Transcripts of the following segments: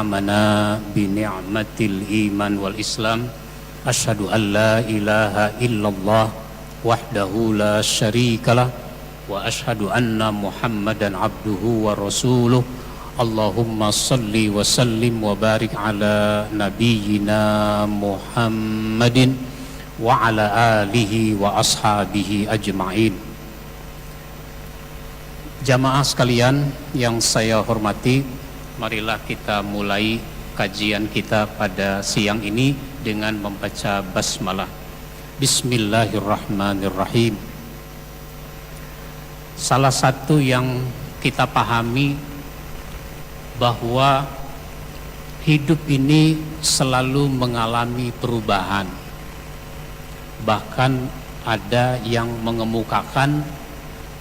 an'amana bi ni'matil iman wal islam. Asyhadu an la ilaha illallah wahdahu la syarikalah wa asyhadu anna Muhammadan abduhu wa rasuluh. Allahumma salli wa sallim wa barik ala nabiyyina Muhammadin wa ala alihi wa ashabihi ajma'in. Jamaah sekalian yang saya hormati, marilah kita mulai kajian kita pada siang ini dengan membaca basmalah. Bismillahirrahmanirrahim. Salah satu yang kita pahami bahwa hidup ini selalu mengalami perubahan. Bahkan ada yang mengemukakan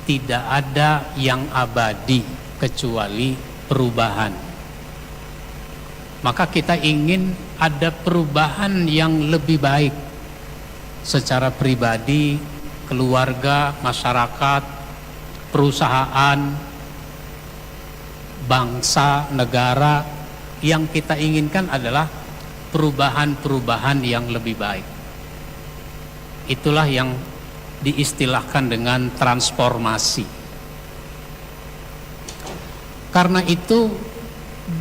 tidak ada yang abadi kecuali perubahan. Maka kita ingin ada perubahan yang lebih baik secara pribadi, keluarga, masyarakat, perusahaan, bangsa, negara. Yang kita inginkan adalah perubahan-perubahan yang lebih baik. Itulah yang diistilahkan dengan transformasi. Karena itu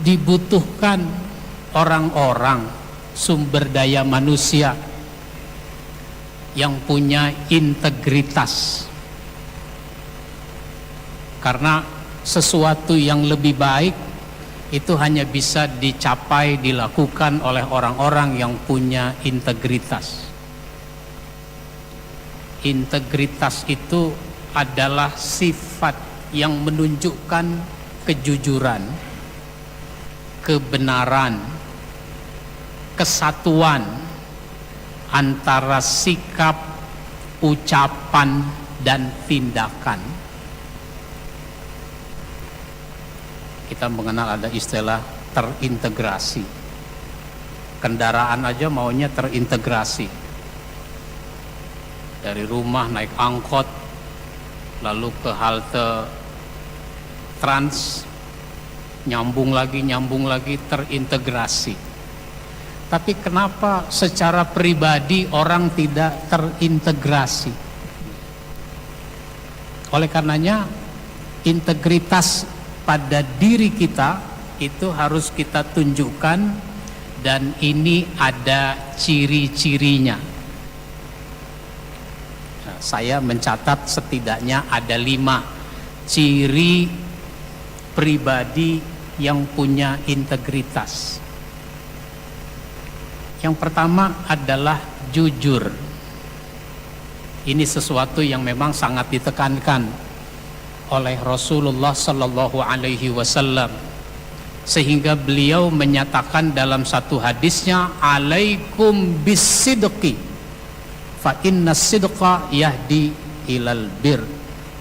dibutuhkan orang-orang, sumber daya manusia yang punya integritas. Karena sesuatu yang lebih baik itu hanya bisa dicapai, dilakukan oleh orang-orang yang punya integritas. Integritas itu adalah sifat yang menunjukkan kejujuran, kebenaran, kesatuan antara sikap, ucapan, dan tindakan. Kita mengenal ada istilah terintegrasi. Kendaraan aja maunya terintegrasi. Dari rumah naik angkot, lalu ke halte Trans, nyambung lagi, terintegrasi. Tapi kenapa secara pribadi orang tidak terintegrasi? Oleh karenanya, integritas pada diri kita itu harus kita tunjukkan, dan ini ada ciri-cirinya. Nah, saya mencatat setidaknya ada 5 ciri pribadi yang punya integritas. Yang pertama adalah jujur. Ini sesuatu yang memang sangat ditekankan oleh Rasulullah sallallahu alaihi wasallam, sehingga beliau menyatakan dalam satu hadisnya, alaikum bisidqi fa inna sidqa yahdi ilal bir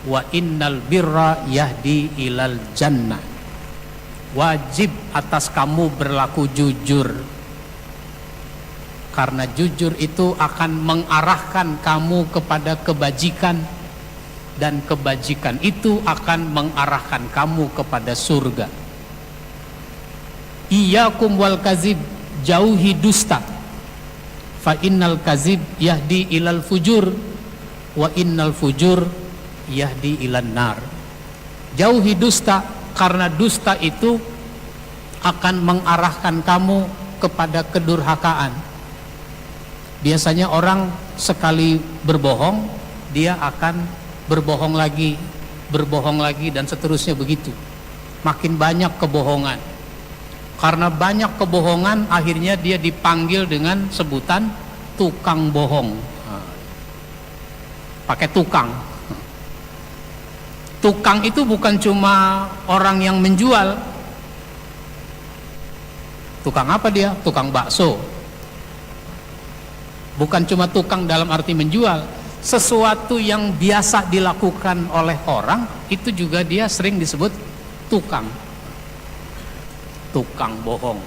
wa innal birra yahdi ilal jannah. Wajib atas kamu berlaku jujur, karena jujur itu akan mengarahkan kamu kepada kebajikan, dan kebajikan itu akan mengarahkan kamu kepada surga. Iyyakum wal kazib, jauhi dusta, fa innal kazib yahdi ilal fujur wa innal fujur yahdi ilan nar. Jauhi dusta, karena dusta itu akan mengarahkan kamu kepada kedurhakaan. Biasanya orang sekali berbohong, dia akan berbohong lagi, dan seterusnya begitu. Makin banyak kebohongan. Karena banyak kebohongan, akhirnya dia dipanggil dengan sebutan tukang bohong. Pakai tukang. Tukang itu bukan cuma orang yang menjual. Tukang apa dia? Tukang bakso. Bukan cuma tukang dalam arti menjual. Sesuatu yang biasa dilakukan oleh orang, itu juga dia sering disebut tukang. Tukang bohong.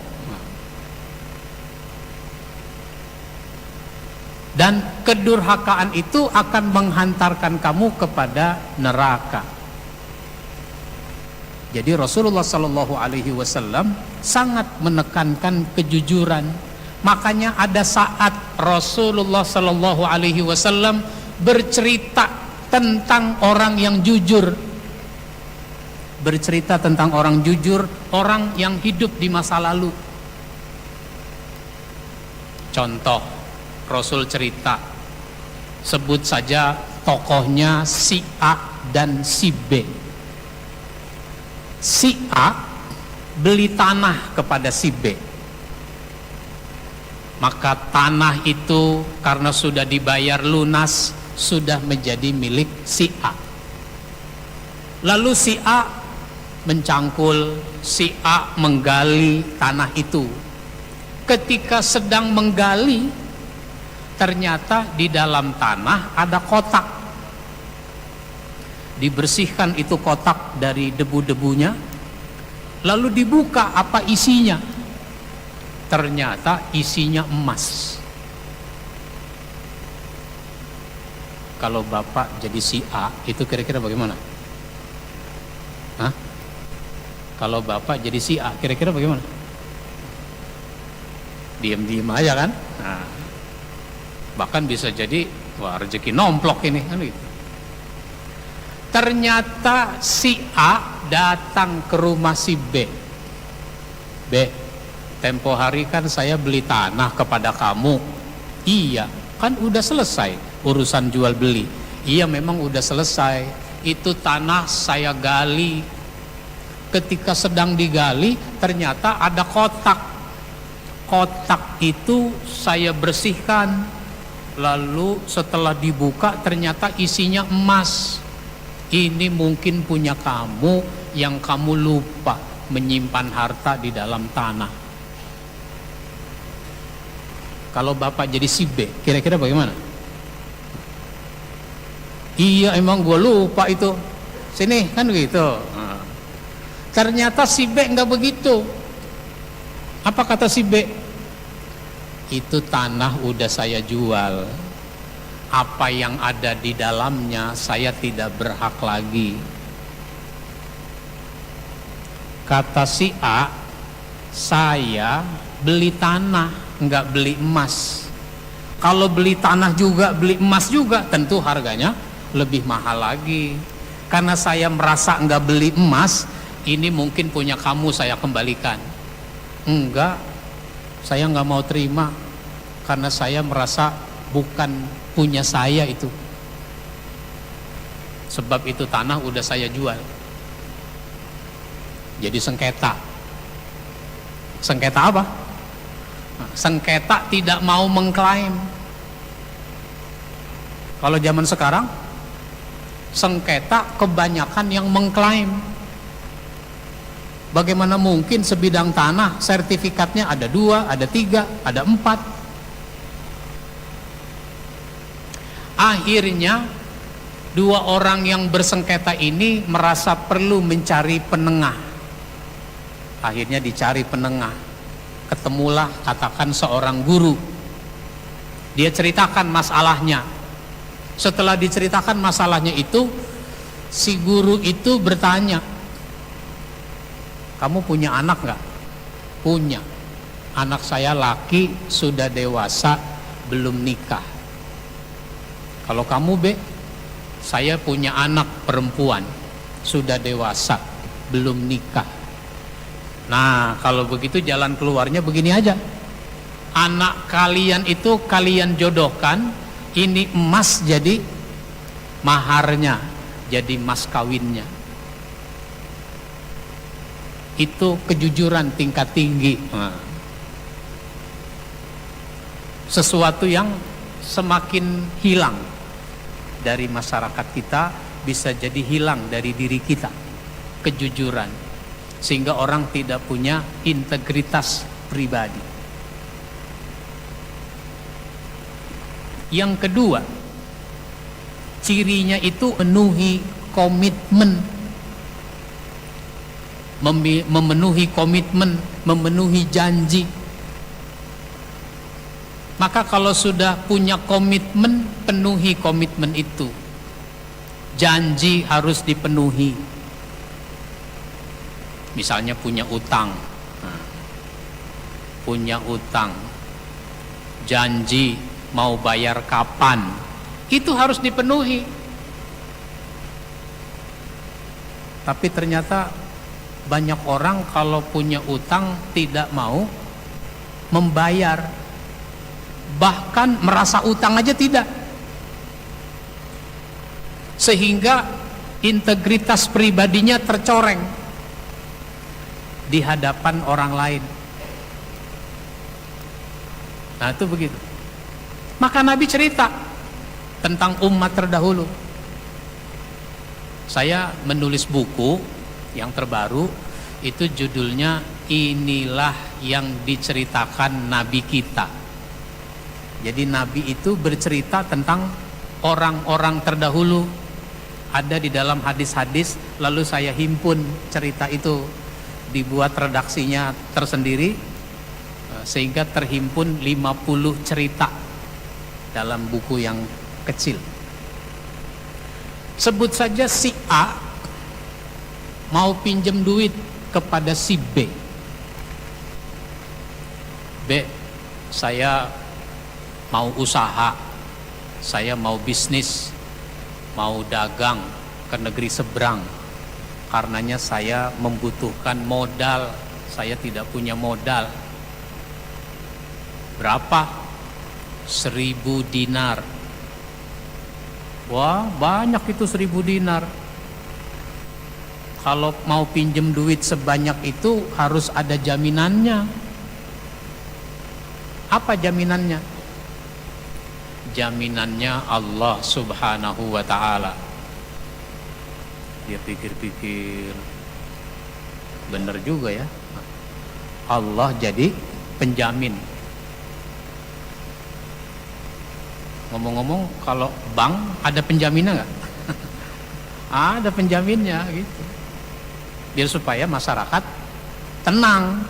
Dan kedurhakaan itu akan menghantarkan kamu kepada neraka. Jadi Rasulullah sallallahu alaihi wasallam sangat menekankan kejujuran. Makanya ada saat Rasulullah Shallallahu Alaihi Wasallam bercerita tentang orang yang jujur, bercerita tentang orang jujur, orang yang hidup di masa lalu. Contoh, Rasul cerita, sebut saja tokohnya si A dan si B. Si A beli tanah kepada si B, maka tanah itu karena sudah dibayar lunas sudah menjadi milik si A. Lalu si A mencangkul, si A menggali tanah itu. Ketika sedang menggali, ternyata di dalam tanah ada kotak. Dibersihkan itu kotak dari debu-debunya, lalu dibuka apa isinya. Ternyata isinya emas. Kalau bapak jadi si A, itu kira-kira bagaimana? Hah? Kalau bapak jadi si A, kira-kira bagaimana? Diam-diam aja kan? Nah, bahkan bisa jadi, wah rezeki nomplok ini kan gitu. Ternyata si A datang ke rumah si B. B, tempo hari kan saya beli tanah kepada kamu. Iya, kan udah selesai urusan jual beli. Iya, memang udah selesai. Itu tanah saya gali. Ketika sedang digali, ternyata ada kotak. Kotak itu saya bersihkan. Lalu setelah dibuka, ternyata isinya emas. Ini mungkin punya kamu yang kamu lupa menyimpan harta di dalam tanah. Kalau bapak jadi si B, kira-kira bagaimana? Iya, emang gue lupa itu. Sini kan gitu. Nah, ternyata si B nggak begitu. Apa kata si B? Itu tanah udah saya jual. Apa yang ada di dalamnya saya tidak berhak lagi. Kata si A, saya beli tanah, nggak beli emas. Kalau beli tanah juga, beli emas juga, tentu harganya lebih mahal lagi. Karena saya merasa nggak beli emas, ini mungkin punya kamu, saya kembalikan. Enggak, saya nggak mau terima, karena saya merasa bukan punya saya itu. Sebab itu tanah udah saya jual. Jadi sengketa. Sengketa apa? Sengketa tidak mau mengklaim. Kalau zaman sekarang, sengketa kebanyakan yang mengklaim. Bagaimana mungkin sebidang tanah sertifikatnya ada 2, ada 3, ada 4. Akhirnya dua orang yang bersengketa ini merasa perlu mencari penengah. Akhirnya dicari penengah. Ketemulah katakan seorang guru. Dia ceritakan masalahnya. Setelah diceritakan masalahnya itu, si guru itu bertanya, kamu punya anak gak? Punya. Anak saya laki, sudah dewasa, belum nikah. Kalau kamu B, saya punya anak perempuan, sudah dewasa, belum nikah. Nah, kalau begitu jalan keluarnya begini aja. Anak kalian itu kalian jodohkan, ini emas jadi maharnya, jadi mas kawinnya. Itu kejujuran tingkat tinggi. Nah, sesuatu yang semakin hilang dari masyarakat kita, bisa jadi hilang dari diri kita, kejujuran, sehingga orang tidak punya integritas pribadi. Yang kedua, cirinya itu memenuhi komitmen, memenuhi komitmen, memenuhi janji. Maka kalau sudah punya komitmen, penuhi komitmen itu. Janji harus dipenuhi. Misalnya punya utang. Nah, punya utang, janji mau bayar kapan, itu harus dipenuhi. Tapi ternyata banyak orang kalau punya utang tidak mau membayar, bahkan merasa utang aja tidak, sehingga integritas pribadinya tercoreng di hadapan orang lain. Nah itu begitu. Maka Nabi cerita tentang umat terdahulu. Saya menulis buku yang terbaru, itu judulnya Inilah yang Diceritakan Nabi Kita. Jadi Nabi itu bercerita tentang orang-orang terdahulu, ada di dalam hadis-hadis, lalu saya himpun cerita itu, dibuat redaksinya tersendiri, sehingga terhimpun 50 cerita dalam buku yang kecil. Sebut saja si A mau pinjam duit kepada si B. B, saya mau usaha, saya mau bisnis, mau dagang ke negeri seberang. Karenanya saya membutuhkan modal, saya tidak punya modal. Berapa? 1000 dinar. Wah, banyak itu 1000 dinar. Kalau mau pinjem duit sebanyak itu harus ada jaminannya. Apa jaminannya? Jaminannya Allah Subhanahu wa ta'ala. Dia pikir-pikir, bener juga ya, Allah jadi penjamin. Ngomong-ngomong, kalau bank ada penjaminnya nggak? Ada penjaminnya gitu, biar supaya masyarakat tenang.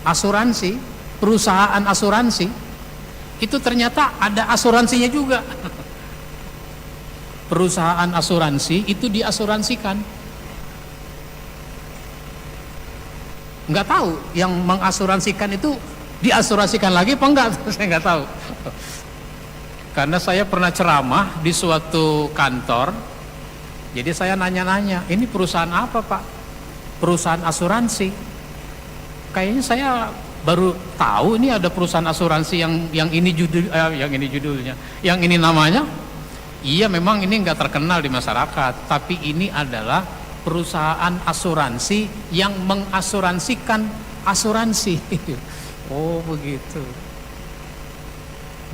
Asuransi, perusahaan asuransi itu ternyata ada asuransinya juga. Perusahaan asuransi itu diasuransikan. Nggak tahu yang mengasuransikan itu diasuransikan lagi apa enggak, saya nggak tahu. Karena saya pernah ceramah di suatu kantor, jadi saya nanya-nanya, ini perusahaan apa Pak? Perusahaan asuransi. Kayaknya saya baru tahu ini ada perusahaan asuransi yang ini judulnya, yang ini namanya. Iya, memang ini nggak terkenal di masyarakat, tapi ini adalah perusahaan asuransi yang mengasuransikan asuransi. Oh begitu.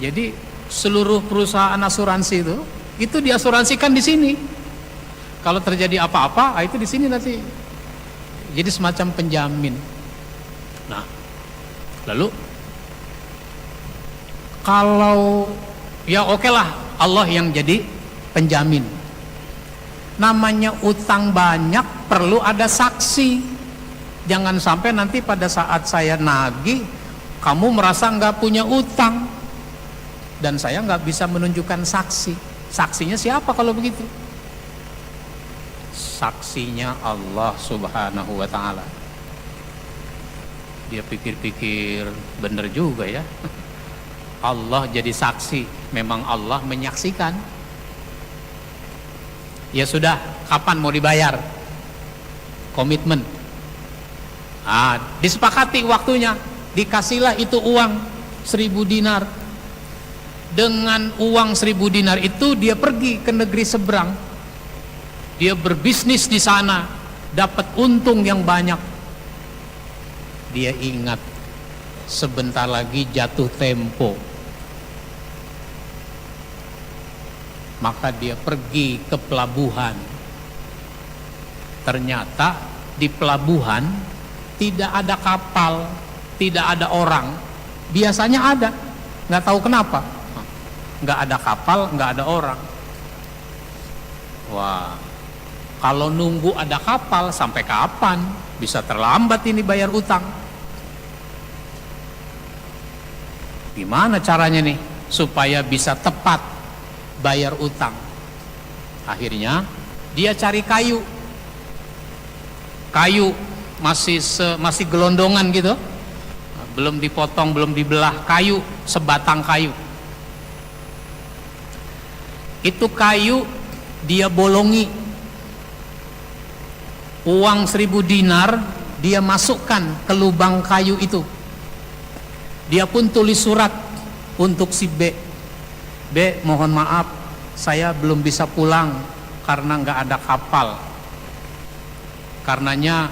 Jadi seluruh perusahaan asuransi itu diasuransikan di sini. Kalau terjadi apa-apa, itu di sini nanti. Jadi semacam penjamin. Nah, lalu kalau ya oke lah, Allah yang jadi penjamin. Namanya utang banyak perlu ada saksi. Jangan sampai nanti pada saat saya nagih, kamu merasa nggak punya utang dan saya nggak bisa menunjukkan saksi. Saksinya siapa kalau begitu? Saksinya Allah Subhanahu wa ta'ala. Dia pikir-pikir, bener juga ya, Allah jadi saksi, memang Allah menyaksikan. Ya sudah, kapan mau dibayar? Komitmen. Disepakati waktunya, dikasihlah itu uang 1000 dinar. Dengan uang 1000 dinar itu dia pergi ke negeri seberang, dia berbisnis di sana, dapat untung yang banyak. Dia ingat sebentar lagi jatuh tempo, maka dia pergi ke pelabuhan. Ternyata di pelabuhan tidak ada kapal, tidak ada orang. Biasanya ada, nggak tahu kenapa. Nggak ada kapal, nggak ada orang. Wah, kalau nunggu ada kapal sampai kapan? Bisa terlambat ini bayar utang. Gimana caranya nih supaya bisa tepat bayar utang? Akhirnya dia cari kayu masih gelondongan gitu, belum dipotong, belum dibelah, kayu, sebatang kayu. Itu kayu dia bolongi, uang 1000 dinar dia masukkan ke lubang kayu itu. Dia pun tulis surat untuk si B. B, mohon maaf, saya belum bisa pulang karena nggak ada kapal. Karenanya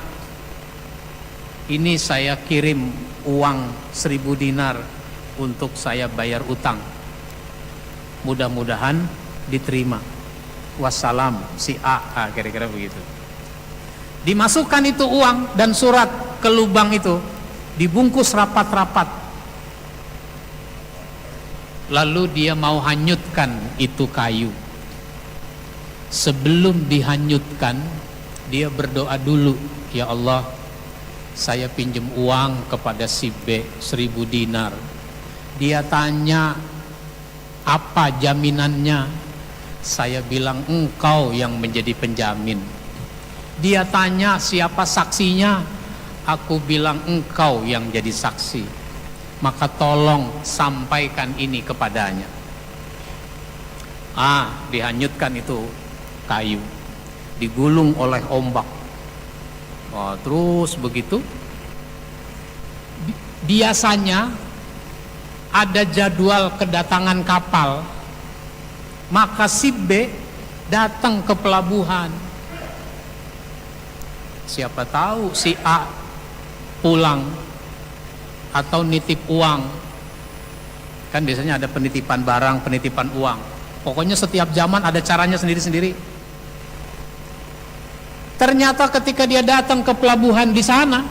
ini saya kirim uang 1000 dinar untuk saya bayar utang. Mudah-mudahan diterima. Wassalam, si A, kira-kira begitu. Dimasukkan itu uang dan surat ke lubang itu, dibungkus rapat-rapat. Lalu dia mau hanyutkan itu kayu. Sebelum dihanyutkan, dia berdoa dulu, ya Allah, saya pinjam uang kepada si B 1000 dinar. Dia tanya, apa jaminannya? Saya bilang, engkau yang menjadi penjamin. Dia tanya, siapa saksinya? Aku bilang, engkau yang jadi saksi. Maka tolong sampaikan ini kepadanya. Dihanyutkan itu kayu, digulung oleh ombak. Terus begitu. Biasanya ada jadwal kedatangan kapal, maka si B datang ke pelabuhan. Siapa tahu si A pulang atau nitip uang. Kan biasanya ada penitipan barang, penitipan uang. Pokoknya setiap zaman ada caranya sendiri-sendiri. Ternyata ketika dia datang ke pelabuhan di sana,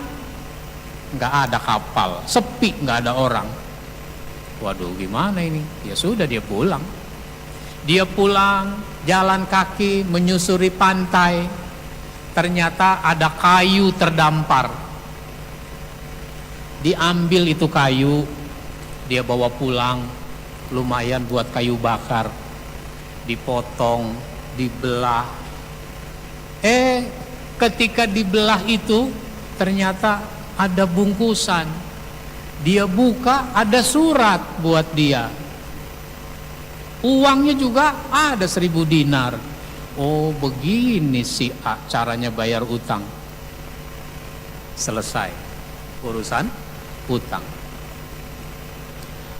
nggak ada kapal, sepi, nggak ada orang. Waduh, gimana ini? Ya sudah, dia pulang. Dia pulang, jalan kaki, menyusuri pantai. Ternyata ada kayu terdampar. Diambil itu kayu, dia bawa pulang, lumayan buat kayu bakar. Dipotong, dibelah. Ketika dibelah itu, ternyata ada bungkusan. Dia buka, ada surat buat dia. Uangnya juga ada 1000 dinar. Oh, begini si A caranya bayar utang. Selesai urusan utang.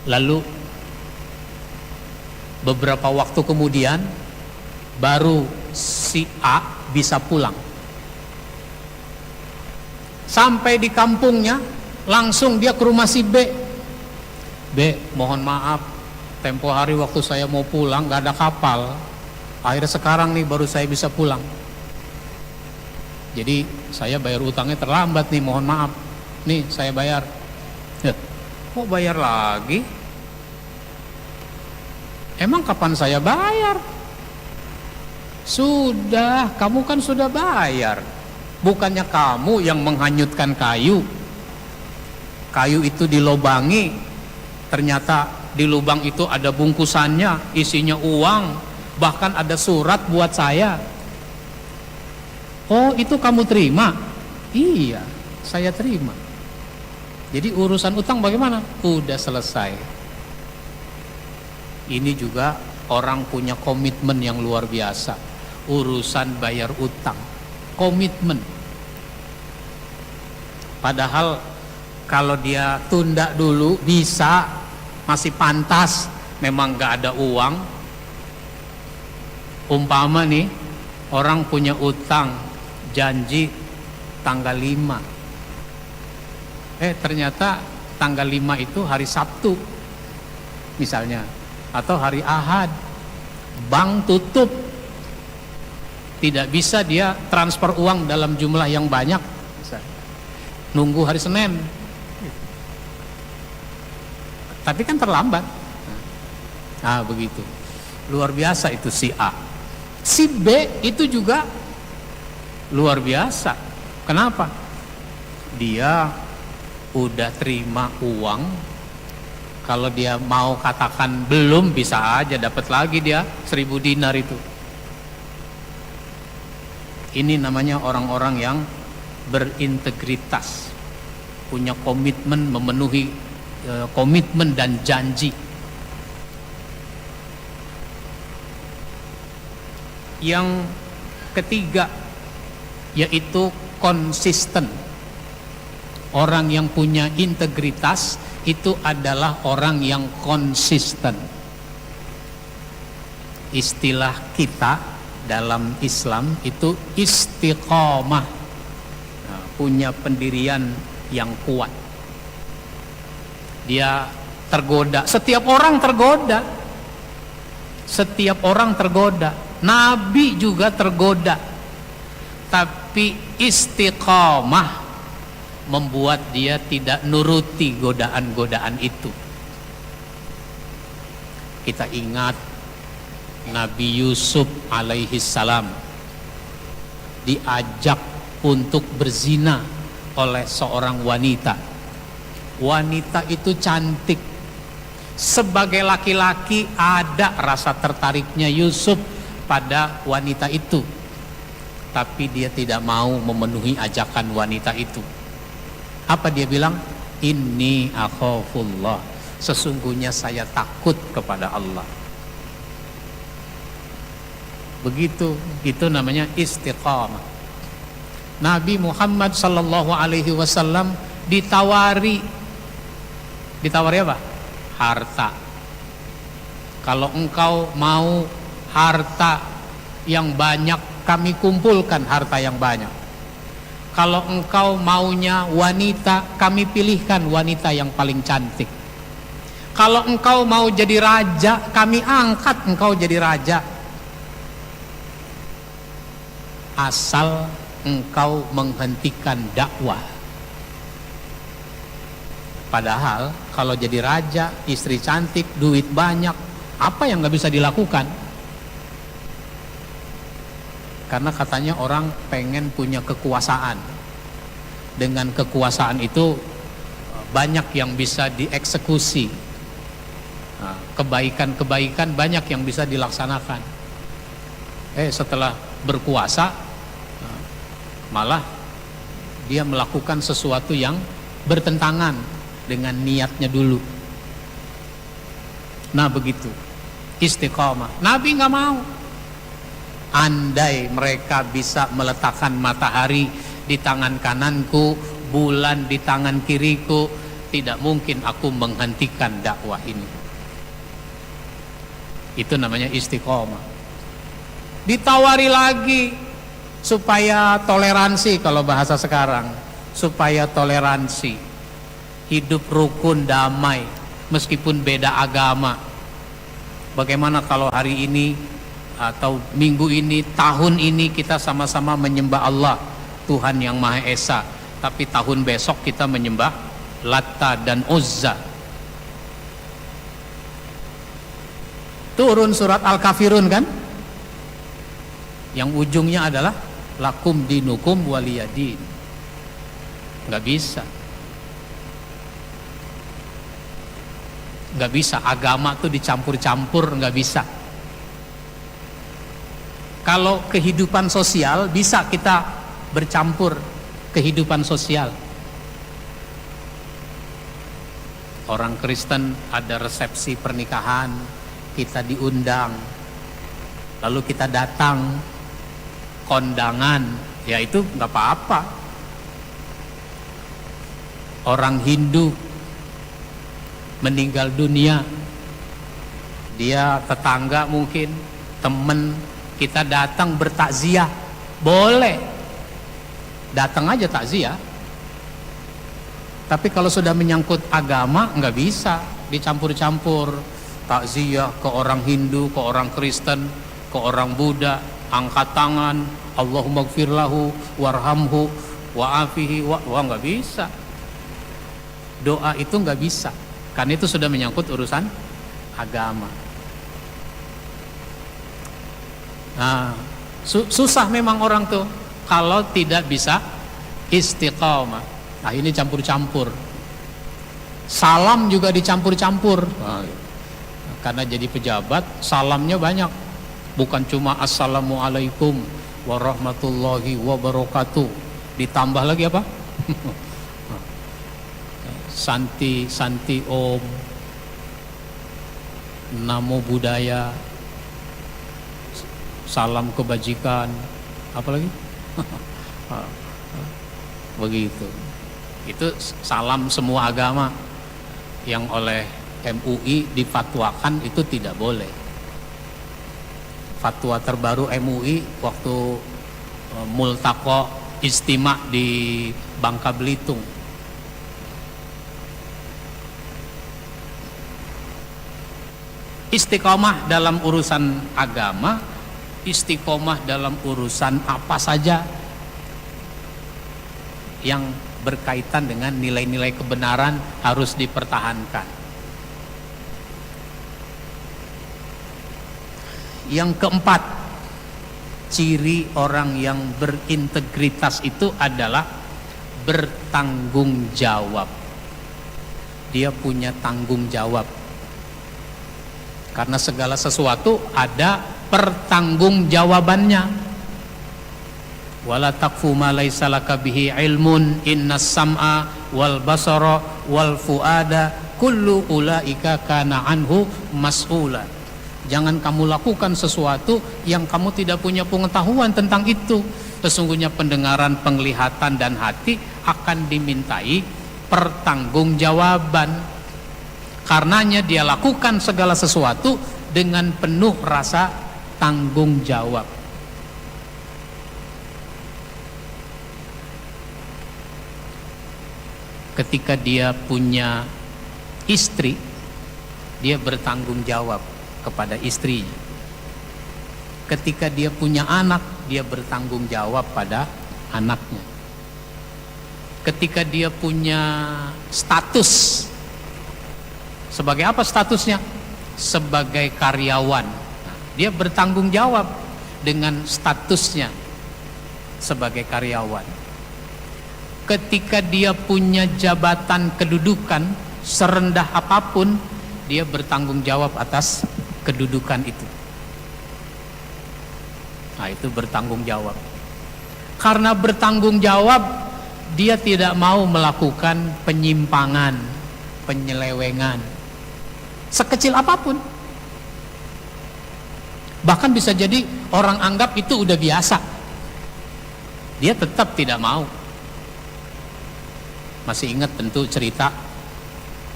Lalu beberapa waktu kemudian baru si A bisa pulang. Sampai di kampungnya, langsung dia ke rumah si B. B, mohon maaf, tempo hari waktu saya mau pulang gak ada kapal. Akhirnya sekarang nih baru saya bisa pulang. Jadi saya bayar utangnya terlambat nih, mohon maaf. Nih saya bayar. Kok bayar lagi? Emang kapan saya bayar? Sudah, kamu kan sudah bayar. Bukannya kamu yang menghanyutkan kayu. Kayu itu dilobangi. Ternyata di lubang itu ada bungkusannya, isinya uang. Bahkan ada surat buat saya. Oh, itu kamu terima? Iya, saya terima. Jadi urusan utang bagaimana? Udah selesai. Ini juga orang punya komitmen yang luar biasa. Urusan bayar utang, komitmen. Padahal kalau dia tunda dulu bisa, masih pantas. Memang gak ada uang. Umpama nih, orang punya utang, janji tanggal 5. Ternyata tanggal 5 itu hari Sabtu misalnya, atau hari Ahad. Bank tutup, tidak bisa dia transfer uang dalam jumlah yang banyak. Nunggu hari Senin. Tapi kan terlambat. Begitu. Luar biasa itu si A. Si B itu juga luar biasa. Kenapa? Dia udah terima uang. Kalau dia mau katakan belum, bisa aja dapat lagi dia 1000 dinar itu. Ini namanya orang-orang yang berintegritas, punya komitmen, memenuhi komitmen dan janji. Yang ketiga yaitu konsisten. Orang yang punya integritas itu adalah orang yang konsisten. Istilah kita dalam Islam itu istiqomah, nah, punya pendirian yang kuat. Dia tergoda, setiap orang tergoda, setiap orang tergoda. Nabi juga tergoda, tapi istiqomah membuat dia tidak nuruti godaan-godaan itu. Kita ingat Nabi Yusuf alaihi salam diajak untuk berzina oleh seorang wanita. Wanita itu cantik. Sebagai laki-laki ada rasa tertariknya Yusuf pada wanita itu, tapi dia tidak mau memenuhi ajakan wanita itu. Apa dia bilang? Inni akhafullah, sesungguhnya saya takut kepada Allah. Begitu, itu namanya istiqamah. Nabi Muhammad sallallahu alaihi wasallam ditawari apa? Harta. Kalau engkau mau harta yang banyak, kami kumpulkan harta yang banyak. Kalau engkau maunya wanita, kami pilihkan wanita yang paling cantik. Kalau engkau mau jadi raja, kami angkat engkau jadi raja. Asal engkau menghentikan dakwah. Padahal kalau jadi raja, istri cantik, duit banyak, apa yang gak bisa dilakukan? Karena katanya orang pengen punya kekuasaan. Dengan kekuasaan itu banyak yang bisa dieksekusi. Kebaikan-kebaikan banyak yang bisa dilaksanakan. Setelah berkuasa, malah dia melakukan sesuatu yang bertentangan dengan niatnya dulu. Nah begitu, istiqomah. Nabi gak mau. Andai mereka bisa meletakkan matahari di tangan kananku, bulan di tangan kiriku, tidak mungkin aku menghentikan dakwah ini. Itu namanya istiqomah. Ditawari lagi supaya toleransi, kalau bahasa sekarang, supaya toleransi, hidup rukun damai meskipun beda agama. Bagaimana kalau hari ini atau minggu ini, tahun ini kita sama-sama menyembah Allah, Tuhan yang Maha Esa, tapi tahun besok kita menyembah Latta dan Uzza. Turun surat Al-Kafirun kan, yang ujungnya adalah lakum dinukum waliyadin. Nggak bisa, nggak bisa, agama tuh dicampur-campur, nggak bisa. Kalau kehidupan sosial bisa kita bercampur kehidupan sosial. Orang Kristen ada resepsi pernikahan, kita diundang, lalu kita datang, kondangan, ya itu nggak apa-apa. Orang Hindu meninggal dunia, dia tetangga mungkin, temen, kita datang bertakziah, boleh, datang aja takziah. Tapi kalau sudah menyangkut agama, nggak bisa dicampur-campur. Takziah ke orang Hindu, ke orang Kristen, ke orang Buddha, angkat tangan, Allahumma gfirlahu warhamhu wa'afihi wah, nggak bisa. Doa itu nggak bisa, karena itu sudah menyangkut urusan agama. Nah, susah memang orang tuh kalau tidak bisa istiqamah. Nah, ini campur-campur. Salam juga dicampur-campur. Nah, karena jadi pejabat, salamnya banyak. Bukan cuma assalamualaikum warahmatullahi wabarakatuh. ditambah lagi apa? Santi Om, Namo Buddhaya, salam kebajikan, apa lagi? Begitu. Itu salam semua agama yang oleh MUI difatwakan itu tidak boleh. Fatwa terbaru MUI waktu multaqo istima di Bangka Belitung. Istiqomah dalam urusan agama, istiqomah dalam urusan apa saja yang berkaitan dengan nilai-nilai kebenaran harus dipertahankan. Yang keempat, ciri orang yang berintegritas itu adalah bertanggung jawab. Dia punya tanggung jawab. Karena segala sesuatu ada pertanggungjawabannya. Wala taqfu ma laisa laka bihi ilmun innas sam'a wal basara wal fuada kullu ulaika kana anhu mas'ula. Jangan kamu lakukan sesuatu yang kamu tidak punya pengetahuan tentang itu. Sesungguhnya pendengaran, penglihatan dan hati akan dimintai pertanggungjawaban. Karenanya dia lakukan segala sesuatu dengan penuh rasa tanggung jawab. Ketika dia punya istri, dia bertanggung jawab kepada istrinya. Ketika dia punya anak, dia bertanggung jawab pada anaknya. Ketika dia punya status, sebagai apa statusnya? Sebagai karyawan. Dia bertanggung jawab dengan statusnya sebagai karyawan. Ketika dia punya jabatan kedudukan serendah apapun, dia bertanggung jawab atas kedudukan itu. Nah, itu bertanggung jawab. Karena bertanggung jawab, dia tidak mau melakukan penyimpangan, penyelewengan, sekecil apapun. Bahkan bisa jadi orang anggap itu udah biasa, dia tetap tidak mau. Masih ingat tentu cerita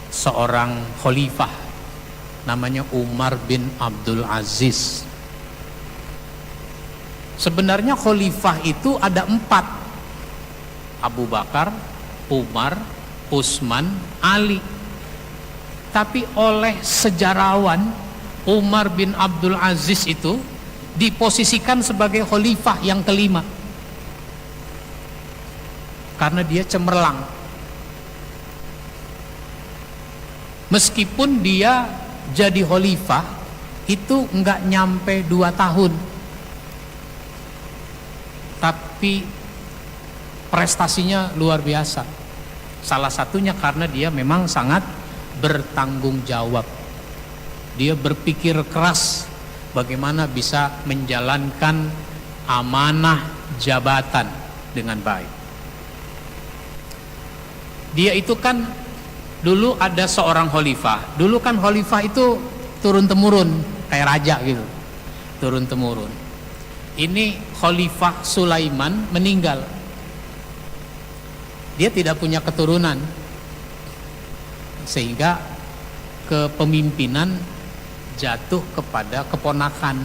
seorang khalifah namanya Umar bin Abdul Aziz. Sebenarnya khalifah itu ada 4: Abu Bakar, Umar, Utsman, Ali. Tapi oleh sejarawan, Umar bin Abdul Aziz itu diposisikan sebagai khalifah yang kelima karena dia cemerlang. Meskipun dia jadi khalifah itu enggak nyampe 2 tahun, tapi prestasinya luar biasa. Salah satunya karena dia memang sangat bertanggung jawab. Dia berpikir keras bagaimana bisa menjalankan amanah jabatan dengan baik. Dia itu kan dulu ada seorang khalifah. Dulu kan khalifah itu turun temurun, kayak raja gitu, turun temurun. Ini Khalifah Sulaiman meninggal, dia tidak punya keturunan, sehingga kepemimpinan jatuh kepada keponakan,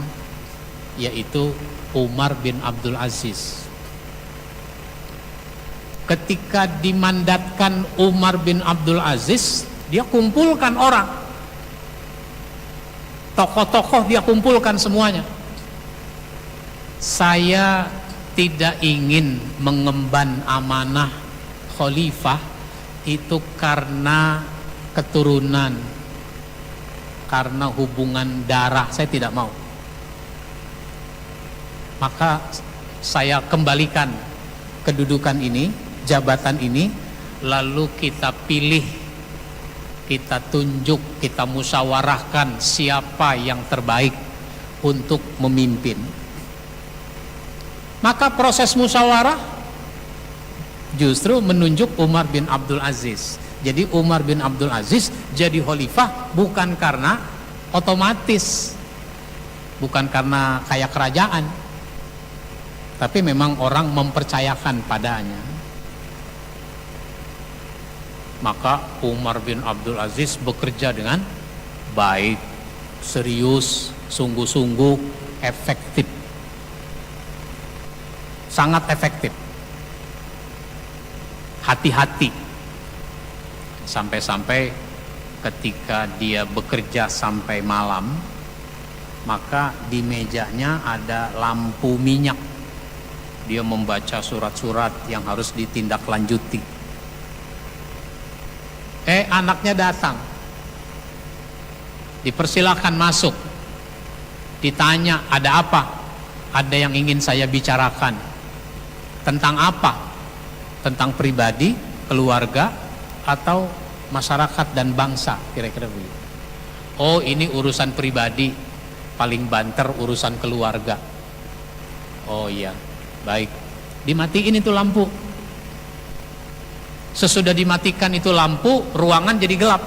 yaitu Umar bin Abdul Aziz. Ketika dimandatkan Umar bin Abdul Aziz, dia kumpulkan orang, tokoh-tokoh dia kumpulkan semuanya. Saya tidak ingin mengemban amanah khalifah itu karena keturunan, karena hubungan darah, saya tidak mau. Maka saya kembalikan kedudukan ini, jabatan ini, lalu kita pilih, kita tunjuk, kita musyawarahkan siapa yang terbaik untuk memimpin. Maka proses musyawarah justru menunjuk Umar bin Abdul Aziz. Jadi Umar bin Abdul Aziz jadi khalifah bukan karena otomatis, bukan karena kayak kerajaan, tapi memang orang mempercayakan padanya. Maka Umar bin Abdul Aziz bekerja dengan baik, serius, sungguh-sungguh, efektif, sangat efektif, hati-hati. Sampai-sampai ketika dia bekerja sampai malam, maka di mejanya ada lampu minyak. Dia membaca surat-surat yang harus ditindaklanjuti. Anaknya datang, dipersilakan masuk, ditanya ada apa, ada yang ingin saya bicarakan. Tentang apa? Tentang pribadi, keluarga, atau masyarakat dan bangsa, kira-kira begitu. Oh, ini urusan pribadi, paling banter urusan keluarga. Oh iya, baik, dimatiin itu lampu. Sesudah dimatikan itu lampu, ruangan jadi gelap.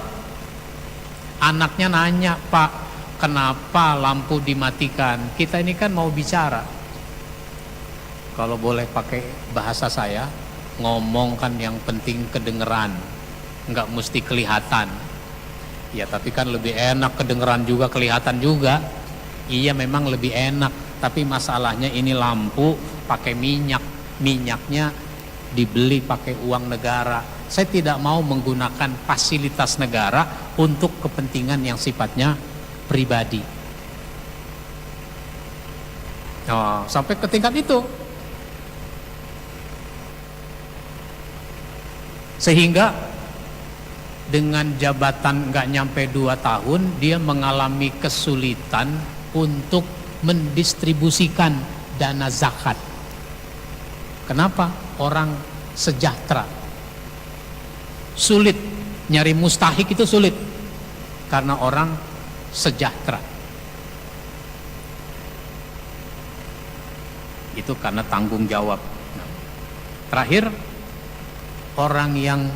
Anaknya nanya, Pak, kenapa lampu dimatikan? Kita ini kan mau bicara. Kalau boleh pakai bahasa saya, ngomong kan yang penting kedengeran, nggak mesti kelihatan. Ya tapi kan lebih enak kedengeran juga, kelihatan juga. Iya memang lebih enak, tapi masalahnya ini lampu pakai minyak, minyaknya dibeli pakai uang negara. Saya tidak mau menggunakan fasilitas negara untuk kepentingan yang sifatnya pribadi. Oh, sampai ke tingkat itu. Sehingga dengan jabatan nggak nyampe 2 tahun, dia mengalami kesulitan untuk mendistribusikan dana zakat. Kenapa? Orang sejahtera. Sulit, nyari mustahik itu sulit. Karena orang sejahtera. Itu karena tanggung jawab. Terakhir, orang yang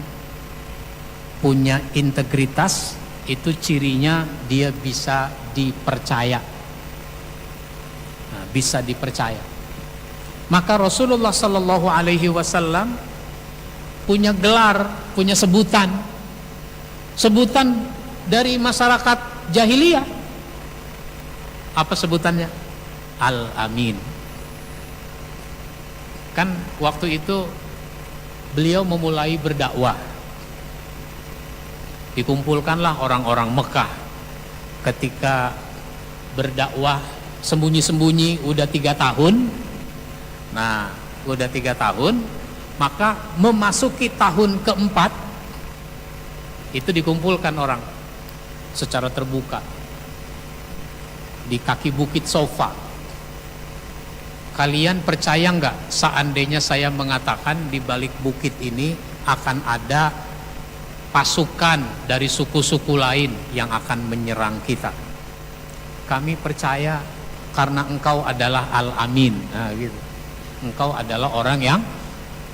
punya integritas itu cirinya dia bisa dipercaya. Nah, bisa dipercaya. Maka Rasulullah Sallallahu Alaihi Wasallam punya gelar, punya sebutan dari masyarakat jahiliyah. Apa sebutannya? Al-Amin. Kan waktu itu beliau memulai berdakwah. Dikumpulkanlah orang-orang Mekah. Ketika berdakwah sembunyi-sembunyi udah 3 tahun. Nah, udah 3 tahun, maka memasuki tahun keempat itu dikumpulkan orang secara terbuka di kaki bukit Sofa. Kalian percaya nggak seandainya saya mengatakan di balik bukit ini akan ada pasukan dari suku-suku lain yang akan menyerang kita? Kami percaya karena engkau adalah Al-Amin. Nah, gitu. Engkau adalah orang yang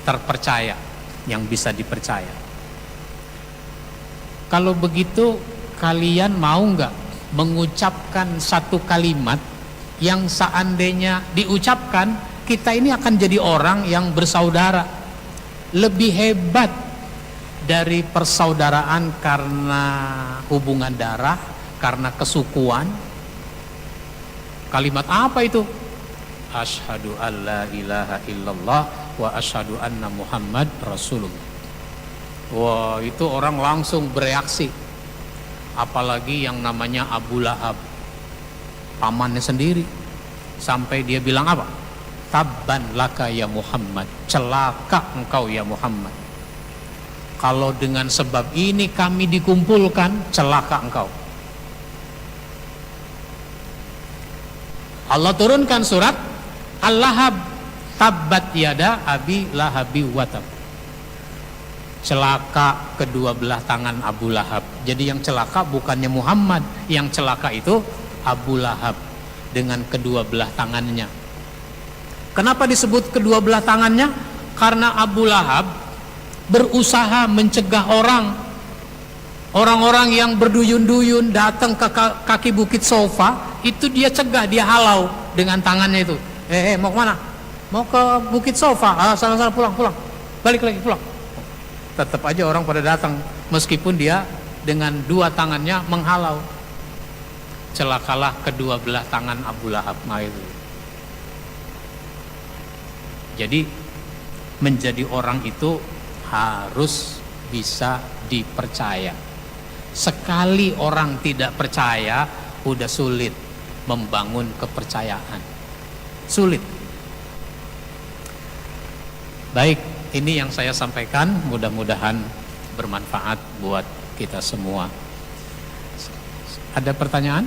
terpercaya, yang bisa dipercaya. Kalau begitu kalian mau nggak mengucapkan satu kalimat yang seandainya diucapkan kita ini akan jadi orang yang bersaudara, lebih hebat dari persaudaraan karena hubungan darah, karena kesukuan. Kalimat apa itu? Asyhadu alla ilaha illallah wa asyhadu anna Muhammad Rasulullah. Wah, itu orang langsung bereaksi. Apalagi yang namanya Abu Lahab, pamannya sendiri, sampai dia bilang apa? Tabban laka ya Muhammad, celaka engkau ya Muhammad. Kalau dengan sebab ini kami dikumpulkan, celaka engkau. Allah turunkan surat Al-Lahab, tabbat yada abi lahabi watab. Celaka kedua belah tangan Abu Lahab. Jadi yang celaka bukannya Muhammad, yang celaka itu Abu Lahab dengan kedua belah tangannya. Kenapa disebut kedua belah tangannya? Karena Abu Lahab berusaha mencegah orang-orang yang berduyun-duyun datang ke kaki bukit Sofa, itu dia cegah, dia halau dengan tangannya itu. Mau kemana? Mau ke bukit Sofa? Salah pulang, balik lagi pulang. Tetap aja orang pada datang, meskipun dia dengan dua tangannya menghalau. Celakalah kedua belah tangan Abu Lahab itu. Jadi menjadi orang itu harus bisa dipercaya. Sekali orang tidak percaya, udah sulit membangun kepercayaan. Sulit. Baik, ini yang saya sampaikan, mudah-mudahan bermanfaat buat kita semua. Ada pertanyaan?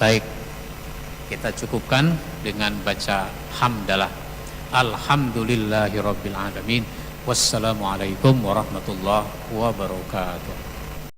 Baik, kita cukupkan dengan baca hamdalah. Alhamdulillahirabbil alamin. Wassalamualaikum warahmatullahi wabarakatuh.